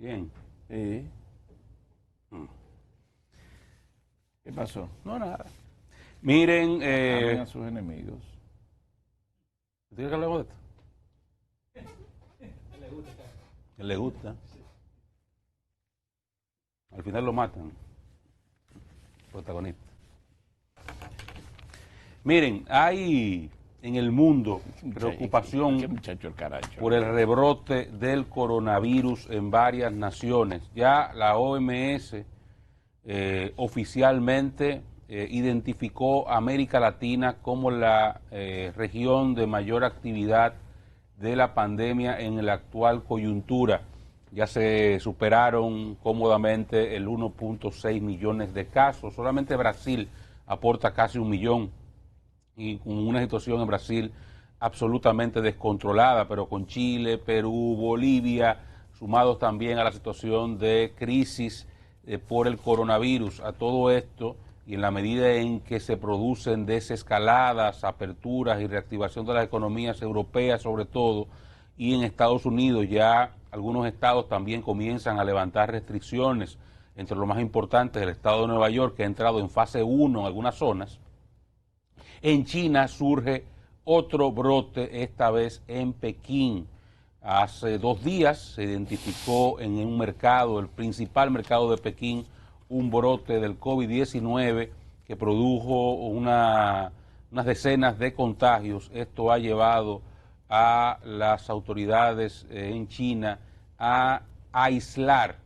Bien. Sí. ¿Qué pasó? No, nada. Miren, Amen a sus enemigos. ¿quieres que hablemos de esto? Él le gusta. Al final lo matan. Protagonista. Miren, hay en el mundo ¿Qué preocupación muchacho el caracho? por el rebrote del coronavirus en varias naciones. Ya la OMS oficialmente identificó a América Latina como la región de mayor actividad de la pandemia en la actual coyuntura. Ya se superaron cómodamente el 1.6 millones de casos. Solamente Brasil aporta casi 1 millón y con una situación en Brasil absolutamente descontrolada, pero con Chile, Perú, Bolivia, sumados también a la situación de crisis por el coronavirus. A todo esto, y en la medida en que se producen desescaladas, aperturas y reactivación de las economías europeas sobre todo, y en Estados Unidos ya algunos estados también comienzan a levantar restricciones, entre los más importantes el estado de Nueva York, que ha entrado en fase 1 en algunas zonas. En China surge otro brote, esta vez en Pekín. Hace 2 días se identificó en un mercado, el principal mercado de Pekín, un brote del COVID-19 que produjo unas decenas de contagios. Esto ha llevado a las autoridades en China a aislar.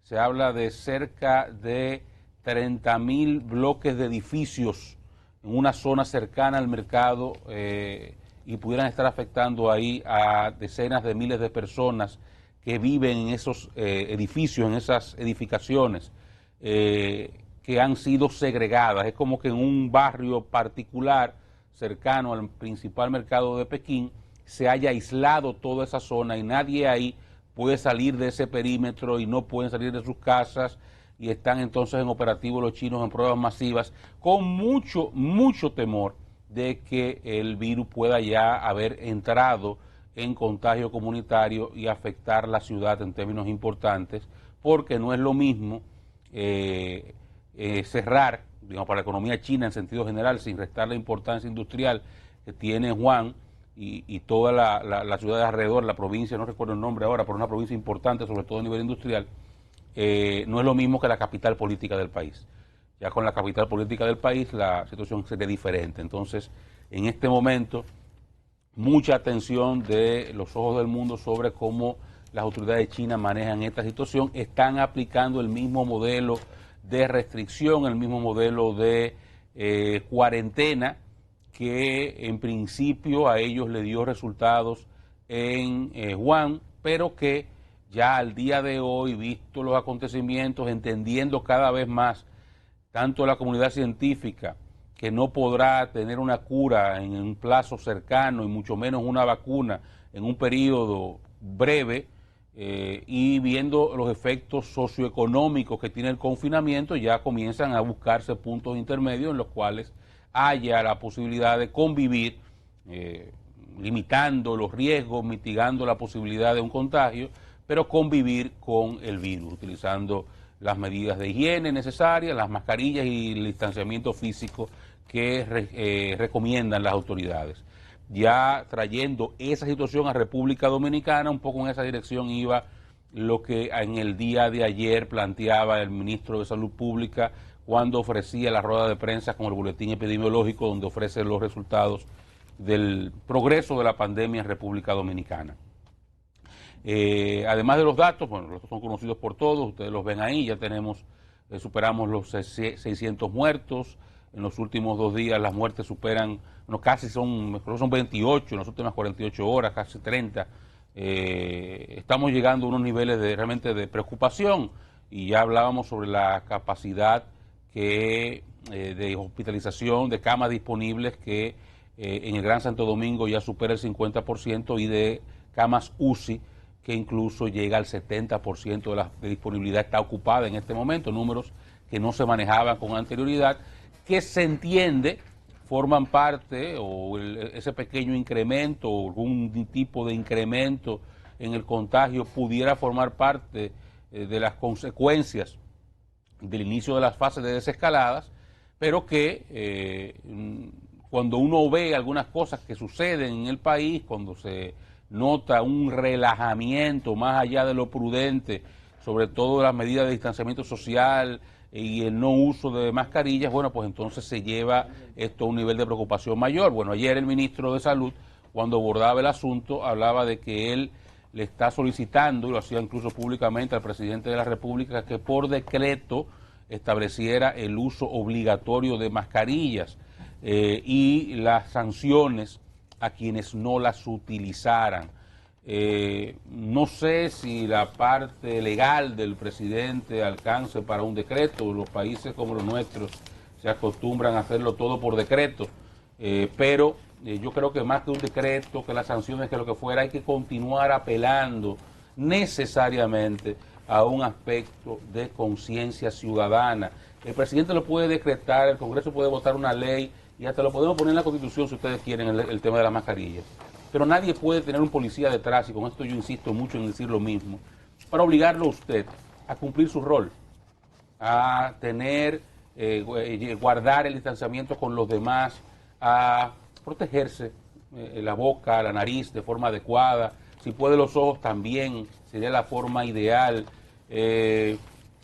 Se habla de cerca de 30.000 bloques de edificios en una zona cercana al mercado y pudieran estar afectando ahí a decenas de miles de personas que viven en esos edificios, en esas edificaciones que han sido segregadas. Es como que en un barrio particular cercano al principal mercado de Pekín se haya aislado toda esa zona y nadie ahí puede salir de ese perímetro y no pueden salir de sus casas, y están entonces en operativo los chinos en pruebas masivas con mucho temor de que el virus pueda ya haber entrado en contagio comunitario y afectar la ciudad en términos importantes, porque no es lo mismo cerrar, digamos, para la economía china en sentido general, sin restar la importancia industrial que tiene Wuhan y toda la ciudad de alrededor, la provincia, no recuerdo el nombre ahora, pero una provincia importante, sobre todo a nivel industrial. No es lo mismo que la capital política del país. Ya con la capital política del país la situación sería diferente. Entonces, en este momento, mucha atención de los ojos del mundo sobre cómo las autoridades chinas manejan esta situación. Están aplicando el mismo modelo de restricción, el mismo modelo de cuarentena que en principio a ellos le dio resultados en Wuhan, pero que ya al día de hoy, visto los acontecimientos, entendiendo cada vez más tanto la comunidad científica que no podrá tener una cura en un plazo cercano y mucho menos una vacuna en un periodo breve, y viendo los efectos socioeconómicos que tiene el confinamiento, ya comienzan a buscarse puntos intermedios en los cuales haya la posibilidad de convivir, limitando los riesgos, mitigando la posibilidad de un contagio, pero convivir con el virus, utilizando las medidas de higiene necesarias, las mascarillas y el distanciamiento físico que recomiendan las autoridades. Ya trayendo esa situación a República Dominicana, un poco en esa dirección iba lo que en el día de ayer planteaba el ministro de Salud Pública cuando ofrecía la rueda de prensa con el boletín epidemiológico donde ofrece los resultados del progreso de la pandemia en República Dominicana. Además de los datos, bueno, los datos son conocidos por todos, ustedes los ven ahí, ya tenemos, superamos los 600 muertos, en los últimos 2 días las muertes superan, bueno, casi son 28, en las últimas 48 horas, casi 30. Estamos llegando a unos niveles realmente de preocupación, y ya hablábamos sobre la capacidad de hospitalización, de camas disponibles que en el Gran Santo Domingo ya supera el 50%, y de camas UCI que incluso llega al 70% de la disponibilidad está ocupada en este momento, números que no se manejaban con anterioridad, que se entiende forman parte, o ese pequeño incremento, o algún tipo de incremento en el contagio pudiera formar parte de las consecuencias del inicio de las fases de desescaladas, pero que cuando uno ve algunas cosas que suceden en el país, cuando se nota un relajamiento más allá de lo prudente, sobre todo las medidas de distanciamiento social y el no uso de mascarillas, bueno, pues entonces se lleva esto a un nivel de preocupación mayor. Bueno, ayer el ministro de Salud, cuando abordaba el asunto, hablaba de que él le está solicitando, y lo hacía incluso públicamente al presidente de la República, que por decreto estableciera el uso obligatorio de mascarillas y las sanciones a quienes no las utilizaran. No sé si la parte legal del presidente alcance para un decreto. Los países como los nuestros se acostumbran a hacerlo todo por decreto, pero yo creo que más que un decreto, que las sanciones, que lo que fuera, hay que continuar apelando necesariamente a un aspecto de conciencia ciudadana. El presidente lo puede decretar, el Congreso puede votar una ley y hasta lo podemos poner en la Constitución si ustedes quieren, el tema de las mascarillas. Pero nadie puede tener un policía detrás, y con esto yo insisto mucho en decir lo mismo, para obligarlo a usted a cumplir su rol, a tener, guardar el distanciamiento con los demás, a protegerse la boca, la nariz de forma adecuada, si puede los ojos también, sería la forma ideal,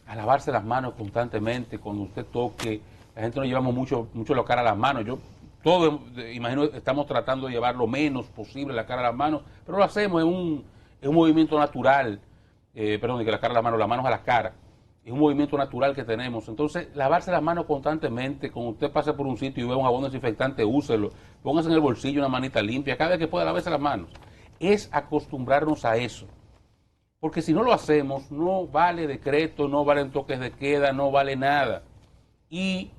a lavarse las manos constantemente cuando usted toque. La gente no llevamos mucho la cara a las manos. Todo, imagino, estamos tratando de llevar lo menos posible la cara a las manos, pero lo hacemos en un movimiento natural, perdón, de que la cara a las manos a la cara. Es un movimiento natural que tenemos. Entonces, lavarse las manos constantemente, cuando usted pasa por un sitio y ve un jabón desinfectante, úselo, póngase en el bolsillo una manita limpia, cada vez que pueda lavarse las manos. Es acostumbrarnos a eso. Porque si no lo hacemos, no vale decreto, no valen toques de queda, no vale nada. Y,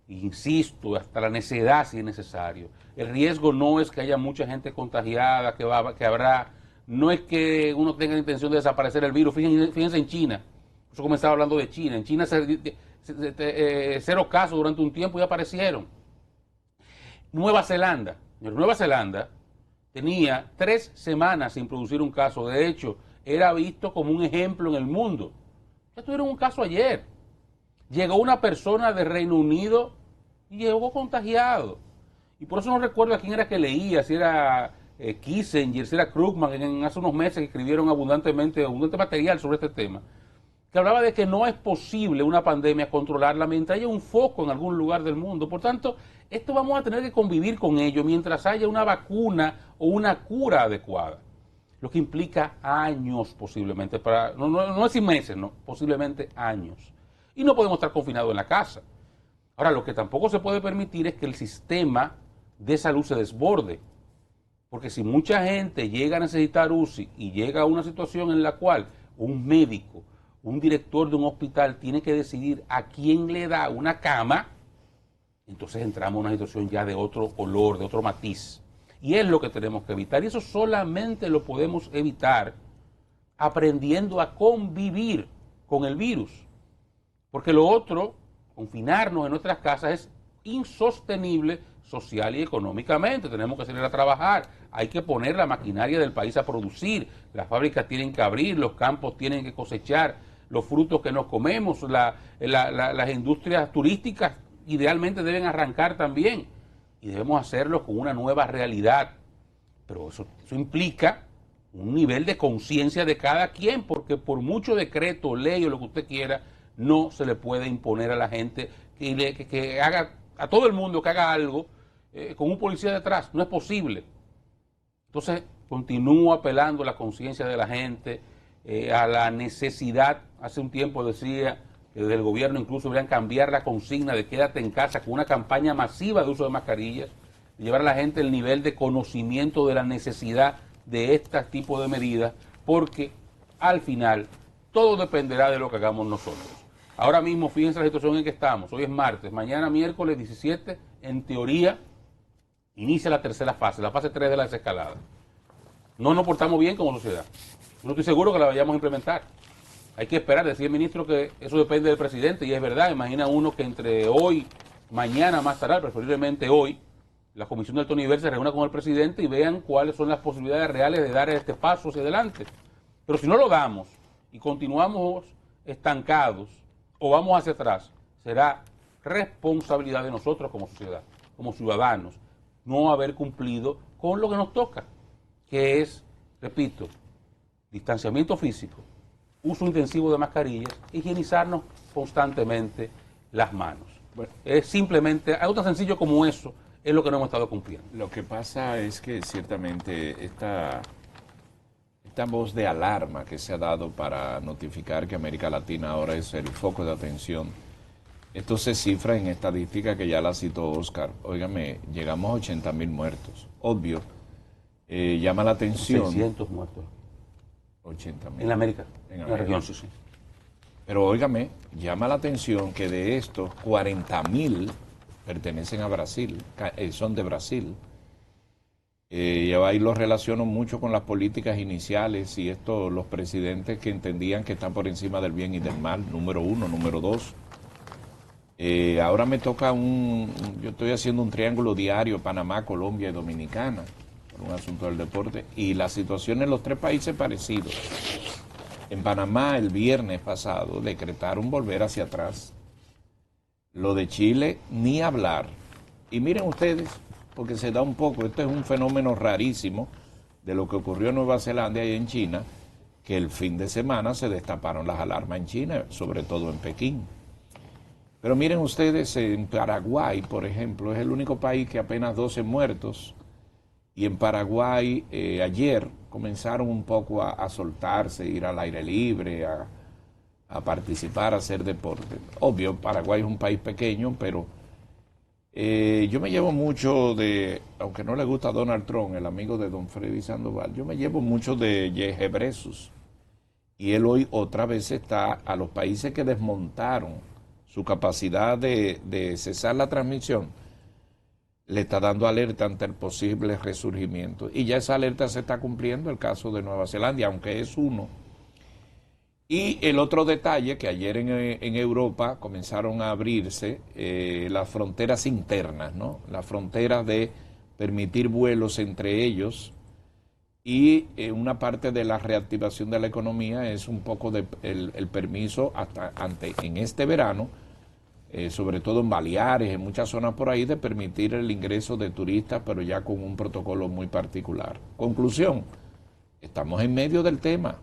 insisto, hasta la necedad si es necesario. El riesgo no es que haya mucha gente contagiada, que habrá, no es que uno tenga la intención de desaparecer el virus. Fíjense en China. Yo comenzaba hablando de China. En China 0 casos durante un tiempo y aparecieron. Nueva Zelanda tenía 3 semanas sin producir un caso. De hecho, era visto como un ejemplo en el mundo. Ya tuvieron un caso ayer. Llegó una persona de Reino Unido y llegó contagiado. Y por eso no recuerdo a quién era que leía, si era Kissinger, si era Krugman, hace unos meses que escribieron abundante material sobre este tema, que hablaba de que no es posible una pandemia controlarla mientras haya un foco en algún lugar del mundo. Por tanto, esto vamos a tener que convivir con ello mientras haya una vacuna o una cura adecuada. Lo que implica años posiblemente, no es meses, no, posiblemente años. Y no podemos estar confinados en la casa. Ahora, lo que tampoco se puede permitir es que el sistema de salud se desborde. Porque si mucha gente llega a necesitar UCI y llega a una situación en la cual un médico, un director de un hospital tiene que decidir a quién le da una cama, entonces entramos en una situación ya de otro color, de otro matiz. Y es lo que tenemos que evitar. Y eso solamente lo podemos evitar aprendiendo a convivir con el virus. Porque lo otro, confinarnos en nuestras casas, es insostenible social y económicamente. Tenemos que salir a trabajar, hay que poner la maquinaria del país a producir, las fábricas tienen que abrir, los campos tienen que cosechar los frutos que nos comemos, las industrias turísticas idealmente deben arrancar también, y debemos hacerlo con una nueva realidad. Pero eso implica un nivel de conciencia de cada quien, porque por mucho decreto, ley o lo que usted quiera, no se le puede imponer a la gente que haga, a todo el mundo que haga algo con un policía detrás. No es posible. Entonces, continúo apelando a la conciencia de la gente, a la necesidad. Hace un tiempo decía que desde el gobierno incluso deberían cambiar la consigna de quédate en casa con una campaña masiva de uso de mascarillas, y llevar a la gente el nivel de conocimiento de la necesidad de este tipo de medidas, porque al final todo dependerá de lo que hagamos nosotros. Ahora mismo, fíjense la situación en que estamos. Hoy es martes, mañana miércoles 17, en teoría, inicia la tercera fase, la fase 3 de la desescalada. No nos portamos bien como sociedad. No estoy seguro que la vayamos a implementar. Hay que esperar, decía el ministro que eso depende del presidente, y es verdad. Imagina uno que entre hoy, mañana más tarde, preferiblemente hoy, la comisión del alto nivel se reúna con el presidente y vean cuáles son las posibilidades reales de dar este paso hacia adelante. Pero si no lo damos y continuamos estancados o vamos hacia atrás, será responsabilidad de nosotros como sociedad, como ciudadanos, no haber cumplido con lo que nos toca, que es, repito, distanciamiento físico, uso intensivo de mascarillas, higienizarnos constantemente las manos. Bueno, es simplemente, algo tan sencillo como eso es lo que no hemos estado cumpliendo. Lo que pasa es que ciertamente esta voz de alarma que se ha dado para notificar que América Latina ahora es el foco de atención, esto se cifra en estadística que ya la citó Oscar. Óigame, llegamos a 80,000 muertos. Obvio, llama la atención. 600 muertos. 80,000. En América, en la región, sí. Pero óigame, llama la atención que de estos 40,000 pertenecen a Brasil, son de Brasil. Yo ahí lo relaciono mucho con las políticas iniciales y los presidentes que entendían que están por encima del bien y del mal, número uno, número dos. Ahora me toca yo estoy haciendo un triángulo diario, Panamá, Colombia y Dominicana, por un asunto del deporte, y la situación en los tres países parecidos. En Panamá el viernes pasado decretaron volver hacia atrás. Lo de Chile, ni hablar. Y miren ustedes, porque se da un poco, esto es un fenómeno rarísimo de lo que ocurrió en Nueva Zelanda y en China, que el fin de semana se destaparon las alarmas en China, sobre todo en Pekín. Pero miren ustedes, en Paraguay, por ejemplo, es el único país que apenas 12 muertos, y en Paraguay ayer comenzaron un poco a soltarse, ir al aire libre, a participar, a hacer deporte. Obvio, Paraguay es un país pequeño, pero yo me llevo mucho aunque no le gusta a Donald Trump, el amigo de don Freddy Sandoval, yo me llevo mucho de Gebreyesus. Y él hoy otra vez está a los países que desmontaron su capacidad de cesar la transmisión, le está dando alerta ante el posible resurgimiento. Y ya esa alerta se está cumpliendo, el caso de Nueva Zelanda, aunque es uno. Y el otro detalle, que ayer en Europa comenzaron a abrirse las fronteras internas, ¿no? Las fronteras de permitir vuelos entre ellos, y una parte de la reactivación de la economía es un poco el permiso en este verano, sobre todo en Baleares, en muchas zonas por ahí, de permitir el ingreso de turistas, pero ya con un protocolo muy particular. Conclusión, estamos en medio del tema.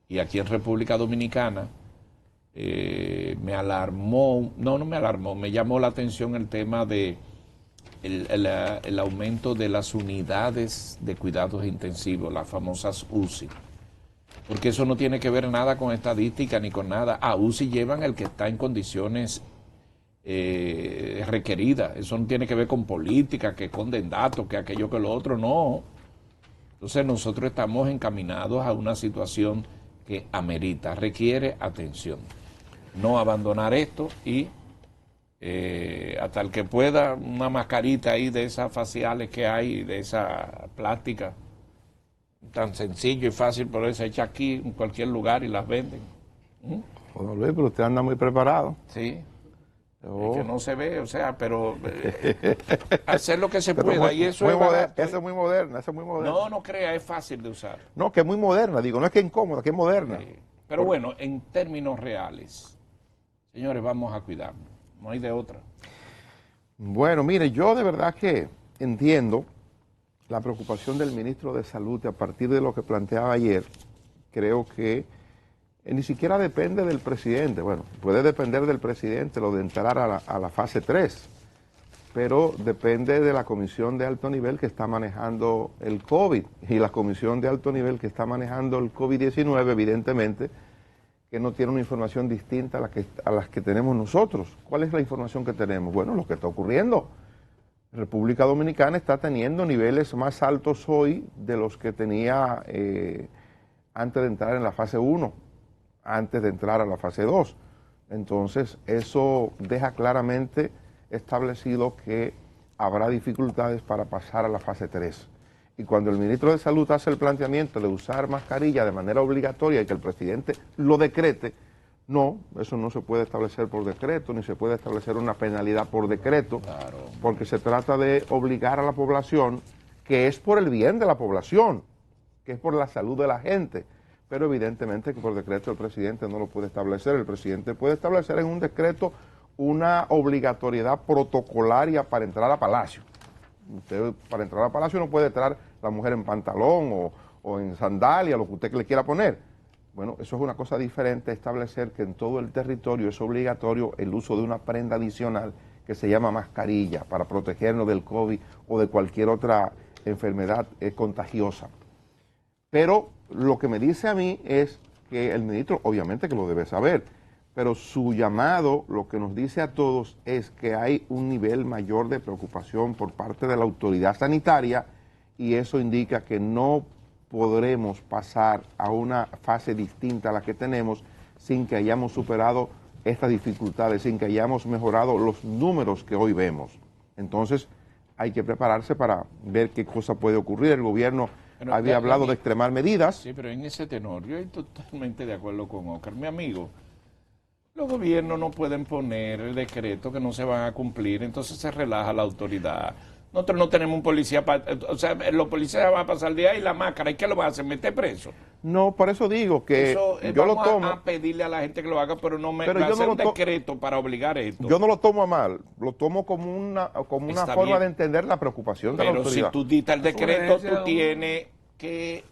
Y aquí en República Dominicana me llamó la atención el tema de el aumento de las unidades de cuidados intensivos, las famosas UCI. Porque eso no tiene que ver nada con estadística ni con nada. A UCI llevan el que está en condiciones requeridas. Eso no tiene que ver con política, que esconden datos, que aquello, que lo otro, no. Entonces nosotros estamos encaminados a una situación que amerita, requiere atención. No abandonar esto y hasta el que pueda, una mascarita ahí de esas faciales que hay, de esa plástica, tan sencillo y fácil, pero se echa aquí en cualquier lugar y las venden. Bueno, Luis, pero usted anda muy preparado. Sí. Es que no se ve, o sea, pero hacer lo que se pueda, y eso es barato. Eso es muy moderna, eso es muy moderna. No crea, es fácil de usar. No, que es muy moderna, digo, no es que es incómoda, que es moderna. Pero bueno, en términos reales, señores, vamos a cuidarnos, no hay de otra. Bueno, mire, yo de verdad que entiendo la preocupación del ministro de Salud a partir de lo que planteaba ayer. Creo que ni siquiera depende del presidente. Bueno, puede depender del presidente lo de entrar a la fase 3, pero depende de la comisión de alto nivel que está manejando el COVID, y la comisión de alto nivel que está manejando el COVID-19, evidentemente, que no tiene una información distinta a las que tenemos nosotros. ¿Cuál es la información que tenemos? Bueno, lo que está ocurriendo. República Dominicana está teniendo niveles más altos hoy de los que tenía antes de entrar en la fase 1. Antes de entrar a la fase 2. Entonces, eso deja claramente establecido que habrá dificultades para pasar a la fase 3. Y cuando el ministro de Salud hace el planteamiento de usar mascarilla de manera obligatoria y que el presidente lo decrete, no, eso no se puede establecer por decreto, ni se puede establecer una penalidad por decreto, claro, porque se trata de obligar a la población, que es por el bien de la población, que es por la salud de la gente. pero evidentemente que por decreto el presidente no lo puede establecer. El presidente puede establecer en un decreto una obligatoriedad protocolaria para entrar a Palacio. Usted para entrar a Palacio no puede entrar la mujer en pantalón o en sandalia, lo que usted le quiera poner. Bueno, eso es una cosa diferente, establecer que en todo el territorio es obligatorio el uso de una prenda adicional que se llama mascarilla para protegernos del COVID o de cualquier otra enfermedad contagiosa. Pero lo que me dice a mí es que el ministro, obviamente que lo debe saber, pero su llamado, lo que nos dice a todos es que hay un nivel mayor de preocupación por parte de la autoridad sanitaria y eso indica que no podremos pasar a una fase distinta a la que tenemos sin que hayamos superado estas dificultades, sin que hayamos mejorado los números que hoy vemos. Entonces hay que prepararse para ver qué cosa puede ocurrir. El gobierno había hablado de extremar medidas. Sí, pero en ese tenor, yo estoy totalmente de acuerdo con Oscar. Mi amigo, los gobiernos no pueden poner decretos que no se van a cumplir, entonces se relaja la autoridad. Nosotros no tenemos un policía, o sea, los policías van a pasar el día y la máscara, ¿y qué lo van a hacer? ¿Meter preso? No, por eso digo que eso, yo lo tomo. A pedirle a la gente que lo haga, pero no me pero va a yo hacer no un decreto para obligar esto. Yo no lo tomo a mal, lo tomo como una forma bien de entender la preocupación de la Pero autoridad. si tú dictas el decreto, tú tienes que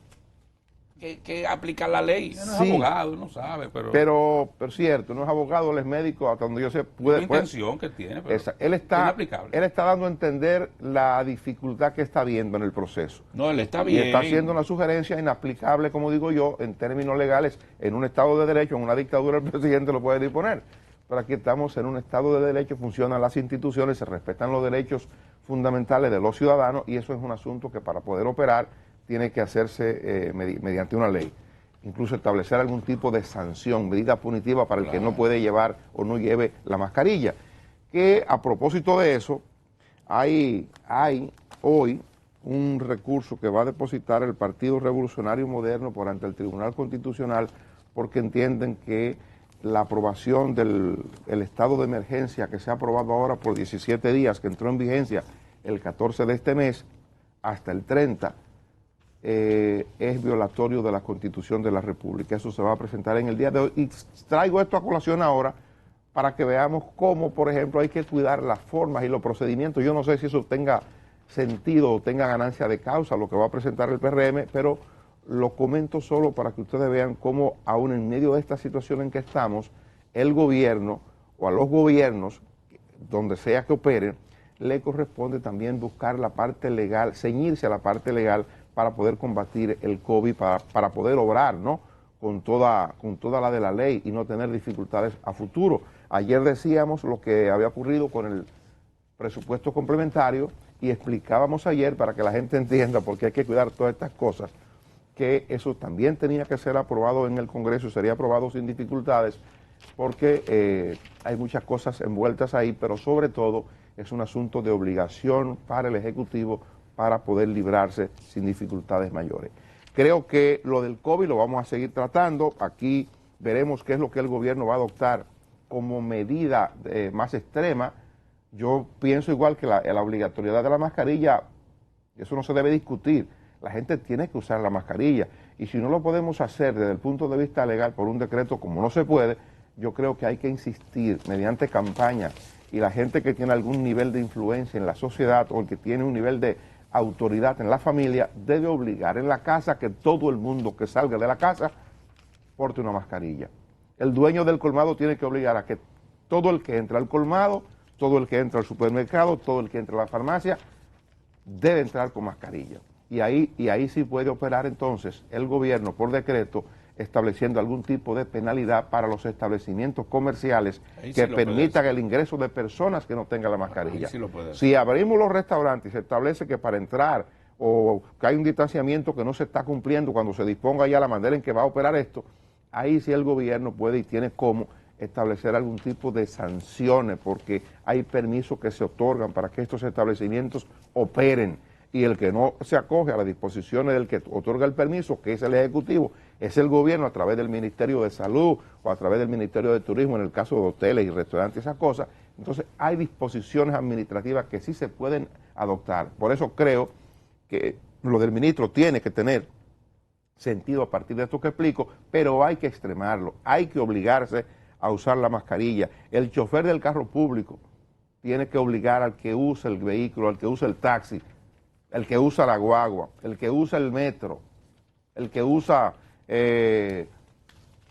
aplicar la ley. Él no es Sí. abogado, no sabe, Pero cierto, no es abogado, él es médico, hasta donde yo sé, es la puede, intención que tiene, pero él es inaplicable. está dando a entender la dificultad que está viendo en el proceso. No, él está Y bien. está haciendo una sugerencia inaplicable, como digo yo, en términos legales, en un Estado de Derecho, en una dictadura el presidente lo puede disponer. Pero aquí estamos en un Estado de Derecho, funcionan las instituciones, se respetan los derechos fundamentales de los ciudadanos y eso es un asunto que para poder operar tiene que hacerse mediante una ley. Incluso establecer algún tipo de sanción, medida punitiva para el que no puede llevar o no lleve la mascarilla. Que a propósito de eso, hay hoy un recurso que va a depositar el Partido Revolucionario Moderno por ante el Tribunal Constitucional porque entienden que la aprobación del estado de emergencia que se ha aprobado ahora por 17 días, que entró en vigencia el 14 de este mes hasta el 30, es violatorio de la Constitución de la República. Eso se va a presentar en el día de hoy. Y traigo esto a colación ahora para que veamos cómo, por ejemplo, hay que cuidar las formas y los procedimientos. Yo no sé si eso tenga sentido o tenga ganancia de causa, lo que va a presentar el PRM, pero lo comento solo para que ustedes vean cómo, aún en medio de esta situación en que estamos, el gobierno o a los gobiernos, donde sea que operen, le corresponde también buscar la parte legal, ceñirse a la parte legal para poder combatir el COVID, para poder obrar, ¿no?, con toda la de la ley y no tener dificultades a futuro. Ayer decíamos lo que había ocurrido con el presupuesto complementario y explicábamos ayer, para que la gente entienda, porque hay que cuidar todas estas cosas, que eso también tenía que ser aprobado en el Congreso, sería aprobado sin dificultades, porque hay muchas cosas envueltas ahí, pero sobre todo es un asunto de obligación para el Ejecutivo para poder librarse sin dificultades mayores. Creo que lo del COVID lo vamos a seguir tratando. Aquí veremos qué es lo que el gobierno va a adoptar como medida más extrema. Yo pienso igual que la obligatoriedad de la mascarilla, eso no se debe discutir. La gente tiene que usar la mascarilla. Y si no lo podemos hacer desde el punto de vista legal por un decreto, como no se puede, yo creo que hay que insistir mediante campañas. Y la gente que tiene algún nivel de influencia en la sociedad o el que tiene un nivel de autoridad en la familia debe obligar en la casa que todo el mundo que salga de la casa porte una mascarilla. El dueño del colmado tiene que obligar a que todo el que entra al colmado, todo el que entra al supermercado, todo el que entra a la farmacia, debe entrar con mascarilla. Y ahí sí puede operar entonces el gobierno por decreto estableciendo algún tipo de penalidad para los establecimientos comerciales que permitan el ingreso de personas que no tengan la mascarilla. Sí si abrimos los restaurantes y se establece que para entrar o que hay un distanciamiento que no se está cumpliendo cuando se disponga ya la manera en que va a operar esto, ahí sí el gobierno puede y tiene cómo establecer algún tipo de sanciones porque hay permisos que se otorgan para que estos establecimientos operen. Y el que no se acoge a las disposiciones del que otorga el permiso, que es el Ejecutivo, es el gobierno a través del Ministerio de Salud o a través del Ministerio de Turismo, en el caso de hoteles y restaurantes, esas cosas. Entonces hay disposiciones administrativas que sí se pueden adoptar. Por eso creo que lo del ministro tiene que tener sentido a partir de esto que explico, pero hay que extremarlo, hay que obligarse a usar la mascarilla. El chofer del carro público tiene que obligar al que usa el vehículo, al que usa el taxi, el que usa la guagua, el que usa el metro, el que usa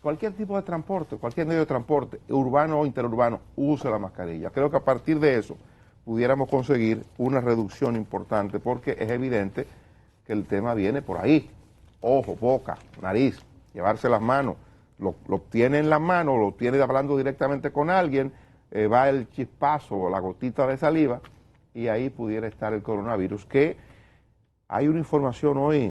cualquier tipo de transporte, cualquier medio de transporte, urbano o interurbano, use la mascarilla. Creo que a partir de eso pudiéramos conseguir una reducción importante, porque es evidente que el tema viene por ahí. Ojo, boca, nariz, llevarse las manos. Lo tiene en las manos, lo tiene hablando directamente con alguien, va el chispazo o la gotita de saliva y ahí pudiera estar el coronavirus, que hay una información hoy